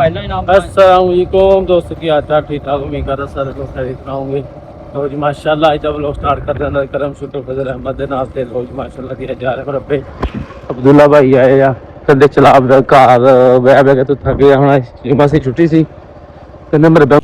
अस्सलामुअलैकुम दोस्तों की हाल चाल ठीक ठाक उम्मीद कर रहा सारे लोग खरीद होंगे। तो जी माशाल्लाह आज व्लॉग स्टार्ट कर देना करम शुक्र फजल अहमद के नाम से रोज माशाल्लाह दिया जा रहा रब्बे अब्दुल्ला भाई आए या कंधे चला घर बह बह के तो थक गया हूँ जुम्मा से छुट्टी सी कहते मेरे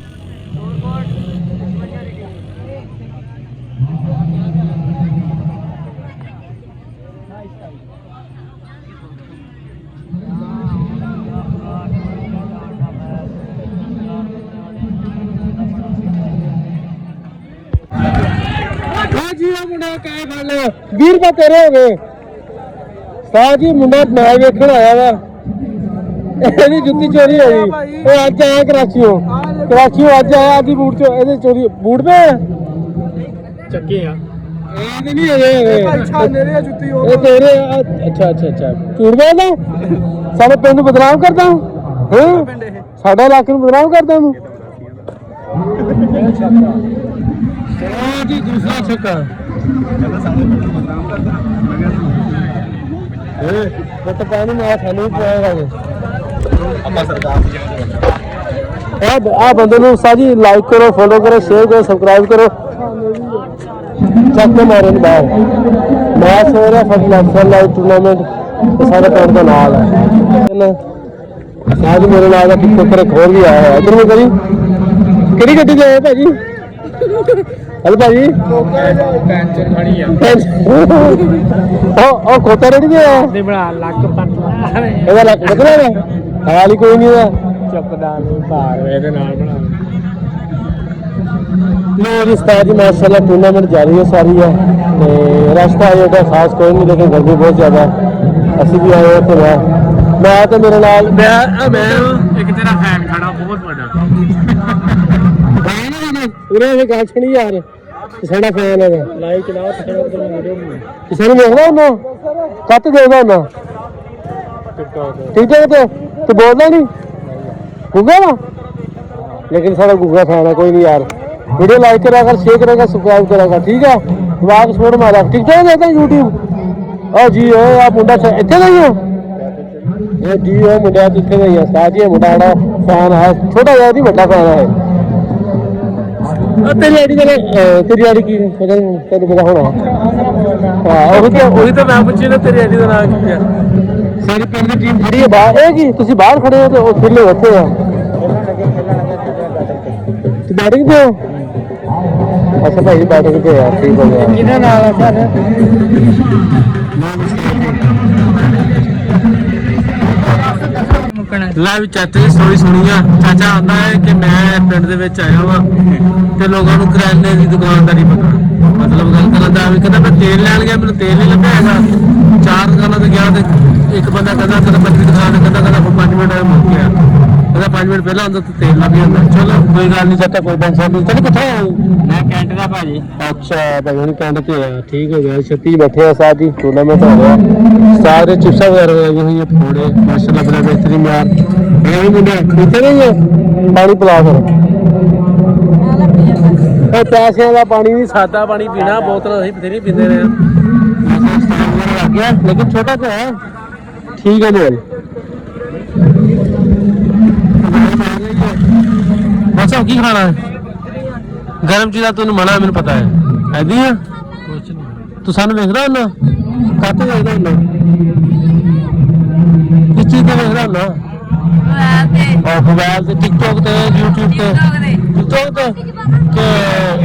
मुंडा क्या कर लो 20 रुपए तेरे हो गए साह जी मुंडा मैच वेखण आया वा ਇਹਦੀ ਜੁੱਤੀ ਚੋਰੀ ਹੋਈ ਉਹ ਅੱਜ ਆਇਆ ਕਰਾਚੀਓ ਅੱਜ ਆਇਆ ਆਦੀ ਬੂਟ ਚੋ ਇਹਦੇ ਚੋਰੀ ਬੂਟ ਪੇ ਚੱਕੇ ਆ ਇਹ ਨਹੀਂ ਹੈ ਭਾਈ ਛਾਨੇ ਰੇ ਜੁੱਤੀ ਉਹ ਤੇਰੇ ਅੱਛਾ ਝੂਠ ਬੋਲਦਾ ਸਾਡੇ ਪਿੰਡ ਨੂੰ ਬਦਨਾਮ ਕਰਦਾ ਹੈ ਸਾਡਾ ਇਲਾਕੇ ਨੂੰ ਬਦਨਾਮ ਕਰਦਾ ਤੂੰ ਜੀ ਦੂਸਰਾ ਛੱਕਾ तो पानी में खाने बंदे जी लाइक करो फॉलो करो शेयर करो सब्सक्राइब करो चक्के मारे बाहर मैच हो रहा फल टूर्नामेंट सारे पिंड का नाल है आज मेरे नाल का टिकटॉकर एक होर भी आया है इधर में करी किहड़ी गड्डी ते आए भाजी हेलो भाजी पेंशन खड़ी है ओ खोता रेडी दे दे बना ਲੱਕ ਪੱਟਦਾ ਇਹਦਾ ਲੱਕ ਬਦਲਾ ਹੈ ਹਾਲ ਹੀ ਕੋਈ ਨਹੀਂ ਦਾ ਚੱਕਦਾ ਨਹੀਂ ਭਾਰ ਇਹਦੇ ਨਾਲ ਬਣਾ ਲੋ ਜੀ ਉਸਤਾਦ ਜੀ ਮਾਸ਼ਾਅੱਲਾ ਟੂਰਨਾਮੈਂਟ ਜਾਰੀ ਹੈ ਸਾਰੀ ਹੈ ਤੇ ਰਸਤਾ ਇਹਦਾ ਖਾਸ ਕੋਈ ਨਹੀਂ ਲੇਕਿਨ ਗਰਮੀ ਬਹੁਤ ਜ਼ਿਆਦਾ ਅਸੀਂ ਵੀ ਆਏ ਤੇ ਮੈਂ ਤੇ ਮੇਰੇ ਨਾਲ ਮੈਂ ਇੱਕ ਤੇਰਾ ਫੈਨ ਖੜਾ ਬਹੁਤ ਵੱਡਾ ਉਰੇ ਇਹ ਗੱਲ ਸੁਣੀ ਯਾਰ ਸਾਡਾ ਫੈਨ ਹੈ ਲਾਈਵ ਚਲਾਓ ਕਿਸੇ ਨੂੰ ਵੇਖਦਾ ਉਹਨਾਂ ਕੱਟ ਦੇਦਾ ਉਹਨਾਂ ਟਿਕਟੌਕ ਤੇ ਤੂੰ ਬੋਲਦਾ ਨਹੀਂ ਗੂਗਾ ਵਾ लेकिन सारा गूगा फैन है कोई नहीं यार वीडियो लाइक करा कर शेयर करा कर सब्सक्राइब करा कर ठीक है जवाब सपोर्ट मारा टिकटॉक देखता यूट्यूब ओ जी ओ आप मुंडा इतने नहीं हो ये जी ओ मुंडा इतने नहीं है साथ ही मुंडा बड़ा फैन है छोटा यार नहीं बड़ा फैन है तेरी आईडी की पता नहीं तेरे पता होना हां वही तो मैं पूछी ना तेरी आईडी का नाम क्या सारी पिंड की टीम खड़ी है बाहर है कि तुसी बाहर खड़े हो तो खेले बैठे हो तो बैटिंग पे हो अच्छा भाई बैटिंग पे है ठीक हो गया कितना नाम है सर लाइव चाचा की स्टोरी सुनी है चाचा आंदा है कि मैं पिंड दे विच आया वा ते लोगों को किराने की दुकानदारी पता मतलब गल करदा भी कहंदा मैं तेल लैन गया मैंने तेल नहीं लभ्या हैगा 4 दुकानां ते गया ते एक बंदा कहंदा बंदी दुकान कहंदा 5 मिनट मुक गया कहंदा 5 मिनट पहला आंदा तो तेल लग जांदा चलो कोई गल नहीं चाचा कोई टेंशन नहीं चल किथे मैं कैंट दा भाजी अच्छा भाई हुन कैंट ते ठीक हो गया छत्ती बैठे हैं साथ ही टूर्नामेंट हो रहा सारे चिप्सा वगैरह लगे हुई है फोड़े माशाल्लाह बड़ा बेहतरीन यार ये मुंडा इथे नहीं है पानी पिला कर पैसे का पानी भी सादा पानी पीना बोतल अभी बथेरी पीते रहे लेकिन छोटा तो है ठीक है मेरे अच्छा की खाना है गर्म चीज़ तेन मना है मैंने पता है ऐदी है तू सानू वेखदा हुंदा काते वेखदा हुंदा किस चीज़ ते वेखदा हुंदा मोबाइल ते टिकटॉक ते यूट्यूब ते टिकटॉक ते के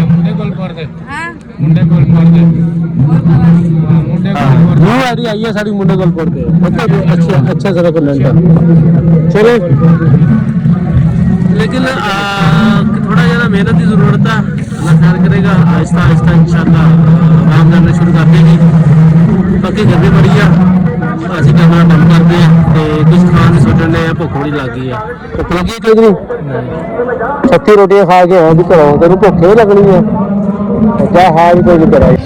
मुंडे गोल कर दे मुंडे गोल कर दे न्यू आईडी आई है सारी मुंडे गोल कर दे अच्छा सारा कंटेंट है चलो लेकिन थोड़ा ज़्यादा मेहनत की ज़रूरत है अल्लाह खैर करेगा आहिस्ता आहिस्ता इंशाल्लाह काम करना शुरू कर देगी बाकी गर्मी बड़ी है ਅਸੀਂ ਕੈਮਰਾ ਬੰਦ ਕਰਦੇ ਆ ਤੇ ਕੁਝ ਖਾਣ ਦੀ ਸੋਚਣ ਦੇ ਆ ਭੁੱਖ ਬੜੀ ਲੱਗ ਗਈ ਆ ਭੁੱਖ ਲੱਗੀ ਕਿਧਰੀ ਛੱਤੀ ਰੋਟੀਆਂ ਖਾ ਕੇ ਆਇਆ ਵੀ ਘਰੋਂ ਤੈਨੂੰ ਭੁੱਖ ਹੀ ਲੱਗਣੀ ਆ ਜਾ ਹਾਂ ਵੀ ਕੋਈ ਨਹੀਂ ਕਰਾਈ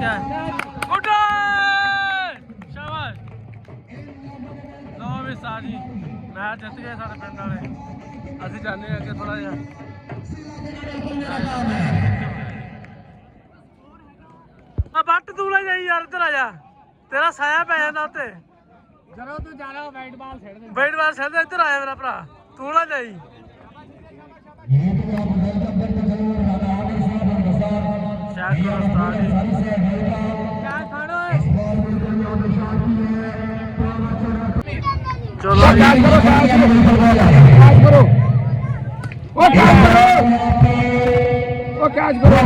क्या जी मैच जित गए साढ़े पिंड वाले ਅਸੀਂ जाने अगे थोड़ा जिहा बट तू ना जाई यार इधर आ जा तेरा साया पै जाना उत्ते ਜਦੋਂ ਤੂੰ ਜਾਣਾ ਵਾਈਟ ਬਾਲ ਛੱਡ ਦੇ ਇੱਧਰ ਆਇਆ ਮੇਰਾ ਭਰਾ ਤੂੰ ਨਾ ਜਾਈ ਚੈੱਕ ਕਰੋ ਉਸਤਾਦ ਜੀ ਕਿਆ ਖਾਣਾ ਓਏ ਚਲੋ ਜੀ ਕੈਚ ਕਰੋ ਉਹ ਕੈਚ ਕਰੋ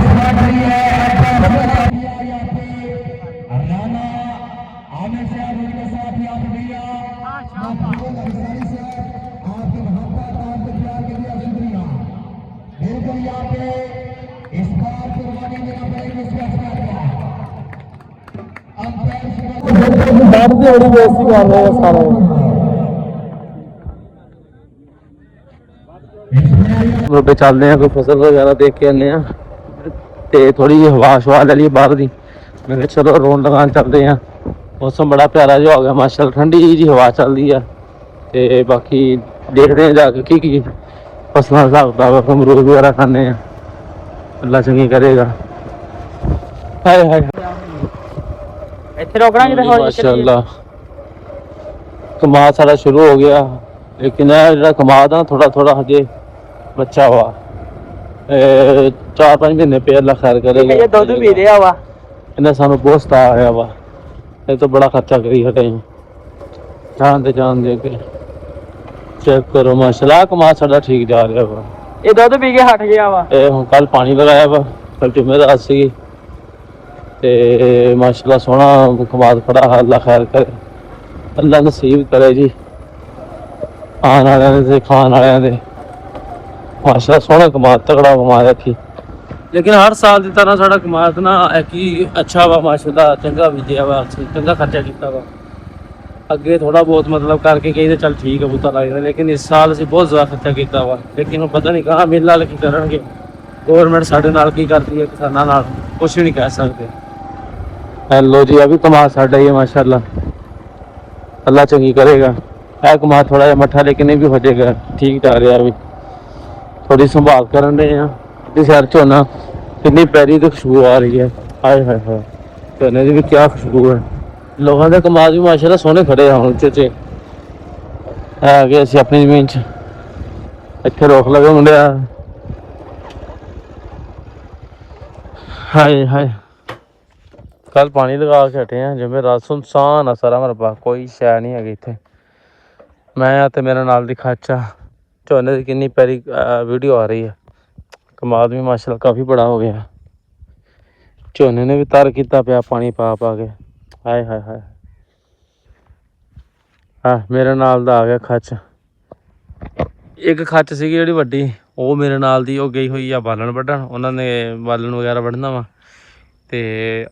बात की बड़ी बेइज्जती कर रहे हैं सारे पे चलते हैं कोई फसल वगैरह देख के आने ते थोड़ी जी हवा शवा ले ली बाहर दी मैं चलो रोन लगान चलते हैं मौसम बड़ा प्यारा जो हो गया माशाल्लाह ठंडी जी हवा चल रही है ते बाकी देखते हैं जाके की फसलों का हिसाब अमरूद वगैरह खाने हैं अल्लाह चंगी करेगा हाय हाय माशाल्लाह कमाद सारा शुरू हो गया लेकिन जो कमाद ना थोड़ा थोड़ा हजे बच्चा हुआ 4-5 महीने पे अल्लाह खैर करेगा ये दूध पी रहा वा इन्हें सानू बहुत सता आया वा ये तो बड़ा खर्चा करी हटे जान दे के चेक करो माशाल्लाह कमाद सारा ठीक जा रहा वा ये दूध पी के हट गया वा कल पानी लगाया वा कल जुम्मेदार सी ते माशाल्लाह सोहना कमाद खड़ा अल्लाह खैर करे अल्लाह नसीब करे जी आने वाले से खाने वाले माशाल्लाह सोहना कमाद तगड़ा कमाद रखी लेकिन हर साल की तरह साड़ा कमाद ना कि अच्छा वा माशाल्लाह चंगा बीजिया वा चंगा खर्चा किया वा अगे थोड़ा बहुत मतलब करके कही चल ठीक है बूता लगता लेकिन इस साल असीं बहुत ज़्यादा खर्चा किया वा लेकिन पता नहीं कहाँ मेला वाले की करेंगे गौरमेंट साढ़े नाल की करती है किसानों नाल कुछ भी नहीं कह सकते हेलो जी अभी कमाद साढ़ा ही है माशाल्लाह अल्लाह चंगी करेगा है कमाद थोड़ा जिहा मठा लेकिन ये भी हो जाएगा ठीक जा रहा अभी थोड़ी संभाल कर रहे हैं शहर झोना कितनी प्यारी तो खुशबू आ रही है हाय हाय हाय झोने की भी क्या खुशबू है लोगों के कमाद भी माशाल्लाह सोहने खड़े हैं उच्चे है कि असीं अपनी जमीन च इत्थे रोक लगे मुंडिया हाय हाय कल पानी लगा के हटे हैं जिम्मे रात सुनसान है सारा मेरे पास कोई शै नहीं है इतने मैं तो मेरे नाल दी खाचा झोने की कितनी प्यारी वीडियो आ रही है कमाद भी माशाल्लाह काफ़ी बड़ा हो गया झोने ने भी तर किया पाया पानी पा के हाय हाय हाय हाँ मेरे नाल दा आ गया खच एक खच सी जी वड्डी वो मेरे नाल दी गई हुई है बालन वड्डन उन्होंने बालन वगैरह वढ़ना वा तो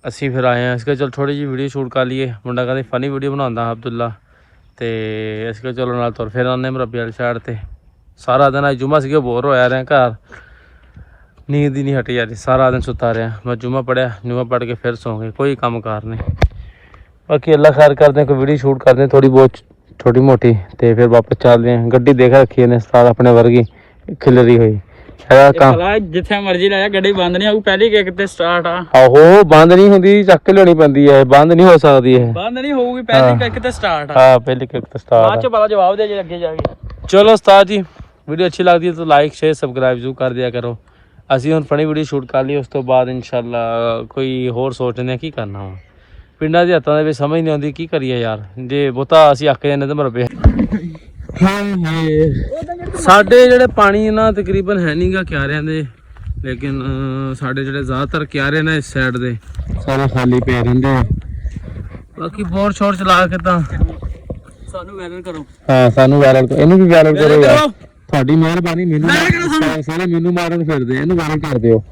असी फिर आए हैं इसके चल थोड़ी जी वीडियो शूट कर लीए मुंडा कहते फनी वीडियो बनाता अब्दुल्ला तो इसके चलो नाल तुर फिर आने मरबी वाली साइड से सारा दिन अज जुम्मा से बोर होया रहा घर नींद ही नहीं हटी जा रही सारा दिन सुता रहा मैं जुम्मा पढ़िया जुम्मा पढ़ के फिर सौ गए कोई काम कार नहीं बाकी अल्लाह खैर करते हैं कोई वीडियो शूट करते हैं थोड़ी बहुत छोटी मोटी तो फिर वापस चल रहे हैं गड्डी देख रखी है उस्ताद अपने वर्गी खिलरी हुई जिथे मर्जी लाया गड्डी बंद नहीं होगी पहली किक ते स्टार्ट आहो बंद नहीं होंदी चक के लेनी पैंदी है बंद नहीं हो सकती है बंद नहीं होगी पहली किक ते स्टार्ट हां पहली किक ते स्टार्ट बाद च बड़ा जवाब दे जे अगे जाके चलो उस्ताद जी वीडियो अच्छी लगती है तो लाइक शेयर सब्सक्राइब जरूर कर दिया करो ਅਸੀਂ ਹੁਣ ਫਨੀ ਵੀਡੀਓ ਸ਼ੂਟ ਕਰ ਲਈ ਉਸ ਤੋਂ ਬਾਅਦ ਇਨਸ਼ਾਅੱਲਾ ਕੋਈ ਹੋਰ ਸੋਚਦੇ ਹਾਂ ਕੀ ਕਰਨਾ ਵਾ ਪਿੰਡਾਂ ਦੇ ਹੱਥਾਂ ਦੇ ਵਿੱਚ ਸਮਝ ਨਹੀਂ ਆਉਂਦੀ ਕੀ ਕਰੀਏ ਯਾਰ ਜੇ ਬਹੁਤਾ ਅਸੀਂ ਅੱਕ ਜਾਂਦੇ ਤਾਂ ਮਰਬੇ ਸਾਡੇ ਜਿਹੜੇ ਪਾਣੀ ਨਾ ਤਕਰੀਬਨ ਹੈ ਨਹੀਂਗਾ ਕਿਆਰਿਆਂ ਦੇ ਲੇਕਿਨ ਸਾਡੇ ਜਿਹੜੇ ਜ਼ਿਆਦਾਤਰ ਕਿਆਰੇ ਨੇ ਇਸ ਸਾਈਡ ਦੇ ਸਾਰੇ ਖਾਲੀ ਪਏ ਰਹਿੰਦੇ ਆ ਬਾਕੀ ਬੋਰ ਸ਼ੋਰ ਚਲਾ ਕੇ ਤਾਂ ਸਾਨੂੰ ਵਾਇਰਲ ਕਰੋ ਹਾਂ ਸਾਨੂੰ ਵਾਇਰਲ ਇਹਨੂੰ ਵੀ ਵਾਇਰਲ ਕਰੋ ਯਾਰ ਤੁਹਾਡੀ ਮਿਹਰਬਾਨੀ ਮੈਨੂੰ ਸਾਰੇ ਮੈਨੂੰ ਮਾਰਨ ਫਿਰਦੇ ਇਹਨੂੰ ਵਾਇਰਲ ਕਰ ਦਿਓ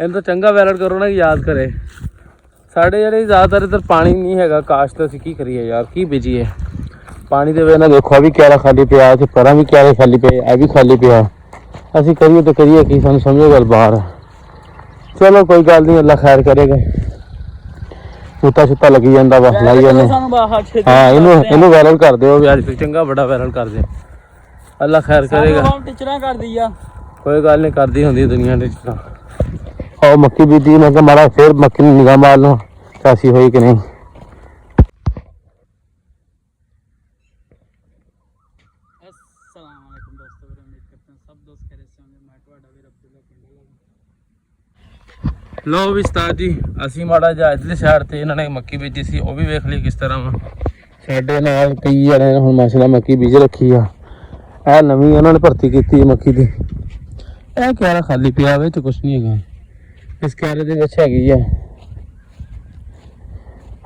ਇਹਨੂੰ ਤਾਂ ਚੰਗਾ ਵਾਇਰਲ ਕਰੋ ਨਾ ਯਾਦ ਕਰੇ ਸਾਡੇ ਜਿਹੜੇ ਜ਼ਿਆਦਾਤਰ ਇੱਧਰ ਪਾਣੀ ਨਹੀਂ ਹੈਗਾ ਕਾਸ਼ ਅਸੀਂ ਕੀ ਕਰੀਏ ਯਾਰ ਕੀ ਬੀਜੀਏ ਪਾਣੀ ਦੇ ਵੇਲੇ ਦੇਖੋ ਆ ਵੀ ਕਿਆਰਾ ਖਾਲੀ ਪਿਆ ਤੇ ਪਰਾਂ ਵੀ ਕਿਆਰੇ ਖਾਲੀ ਪਏ ਇਹ ਵੀ ਖਾਲੀ ਪਿਆ ਅਸੀਂ ਕਰੀਏ ਤਾਂ ਕਰੀਏ ਕੀ ਸਾਨੂੰ ਸਮਝੋ ਗੱਲ ਬਾਹਰ ਚਲੋ ਕੋਈ ਗੱਲ ਨਹੀਂ ਅੱਲਾ ਖੈਰ ਕਰੇਗਾ ਛੁੱਤਾ ਛੁੱਤਾ ਲੱਗੀ ਜਾਂਦਾ ਵਾ ਲਾਈ ਜਾਂਦੇ ਸਾਨੂੰ ਬਾਹਰ ਛੇ ਹਾਂ ਇਹਨੂੰ ਵਾਇਰਲ ਕਰ ਦਿਓ ਵੀ ਅੱਜ ਚੰਗਾ ਬੜਾ ਵਾਇਰਲ ਕਰ ਦਿਓ ਅੱਲਾ ਖੈਰ ਕਰੇਗਾ ਹੁਣ ਟੀਚਰਾਂ ਕਰਦੀ ਆ ਕੋਈ ਗੱਲ ਨਹੀਂ ਕਰਦੀ ਹੁੰਦੀ ਦੁਨੀਆ ਦੇ ਵਿੱਚ ਉਹ ਮੱਕੀ ਬੀਜੀ ਮੈਂ ਕਿਹਾ ਮਾੜਾ ਫੇਰ ਮੱਕੀ ਨੂੰ ਨਿਗਾਹ ਮਾਰ ਲਵਾਂ ਚਾਸੀ ਹੋਈ ਕਿ ਨਹੀਂ अस्सलामुअलैकुम दोस्तों उम्मीद करते हैं सब दोस्त खैरियत से होंगे मैं ਤੁਹਾਡਾ ਵੀਰ ਅਬਦੁੱਲਾ ਪਿੰਡ ਲੋ ਵੀ ਉਸਤਾਦ ਜੀ ਅਸੀਂ ਮਾੜਾ ਜਿਹਾ ਇਧਰਲੀ ਸਾਈਡ ਤੇ ਇਹਨਾਂ ਨੇ ਮੱਕੀ ਬੀਜੀ ਸੀ ਉਹ ਵੀ ਵੇਖ ਲਈ ਕਿਸ ਤਰ੍ਹਾਂ ਵਾ ਸਾਡੇ ਨਾਲ ਕਈ ਜਣੇ ਹੁਣ ਮਾਸ਼ਾਅੱਲਾ ਮੱਕੀ ਬੀਜ ਰੱਖੀ ਆ ਇਹ ਨਵੀਂ ਉਹਨਾਂ ਨੇ ਭਰਤੀ ਕੀਤੀ ਮੱਕੀ ਦੀ ਇਹ ਕਿਆਰਾ ਖਾਲੀ ਪਿਆ ਵਿੱਚ ਕੁਝ ਨਹੀਂ ਹੈਗਾ ਇਸ ਕਿਆਰੇ ਦੇ ਵਿੱਚ ਹੈਗੀ ਆ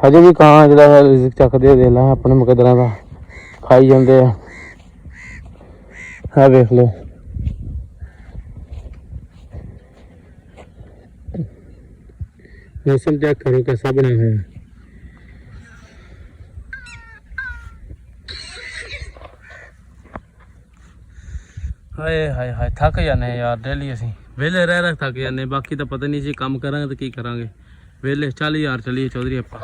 ਹਜੇ ਵੀ ਕਾਂ ਜਿਹੜਾ ਰਿਜ਼ਕ ਚੱਕਦੇ ਦੇ ਲਾ ਆਪਣੇ ਮੁਕੱਦਰਾਂ ਦਾ ਖਾਈ ਜਾਂਦੇ ਆ ਆ ਵੇਖ ਲਓ मौसम चेक करो कैसा बना है हाय हाय हाय थक जाने यार डेली असी वेले रह रह थक जाने बाकी तो पता नहीं जी काम करांगे तो की करांगे वेले चल यार चलिए चौधरी आपा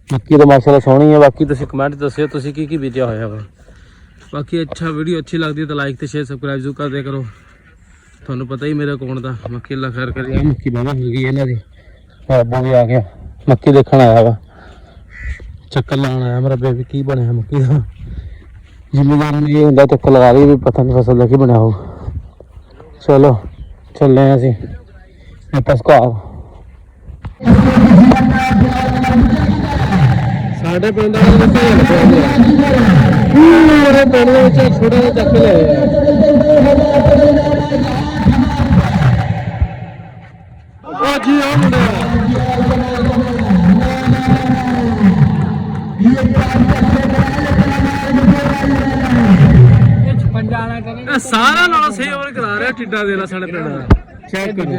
मक्की तो माशाल्लाह सोहनी है बाकी तुसी कमेंट दस्सियो तुसी की बीजा होया वा बाकी अच्छा वीडियो अच्छी लगती है तो लाइक तो शेयर सब्सक्राइब जरूर कर दिया करो थानू पता ही मेरा कौन दा मक्की अल्लाह खैर करे मक्की बाबा हो गई इन्हां दी बाबा भी आ गया मक्की देखने आया वा चक्कर लाने आया मेरा बेबी की बनया मक्की का जिम्मेदार ने ये होंगे चक्कर लगा रही भी पता नहीं फसल का की बनया हो चलो चलने असी वापस घर साढ़े पिंड छोटा चक्कर ले जी हाँ मुंडा सारा नाल सही ओवर करा रहा टिड्डा दे ला साढ़े पिंड चेक करो